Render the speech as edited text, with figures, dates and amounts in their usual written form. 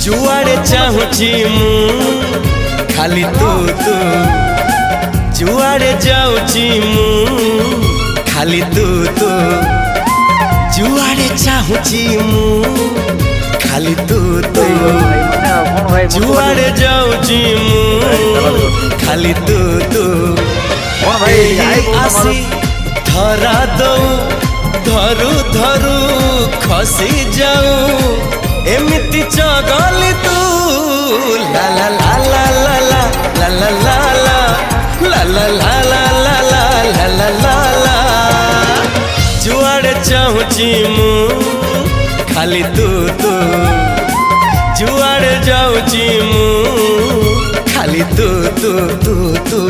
जुआड़े चाहूची मु खाली तू तू जुआड़े जाऊची मु खाली तू तू जुआड़े चाहूची मु खाली तू तू जुआड़े जाऊची मु खाली तू तू आसी धरा दऊ धरू धरू खसी जाऊ एमिति चगली तू ला ला ला ला ला ला ला ला ला ला ला ला ला ला ला ला ला जुआड़े चाहूची मु खाली तू तू जुआड़े जाऊची मु खाली तू तू तू तू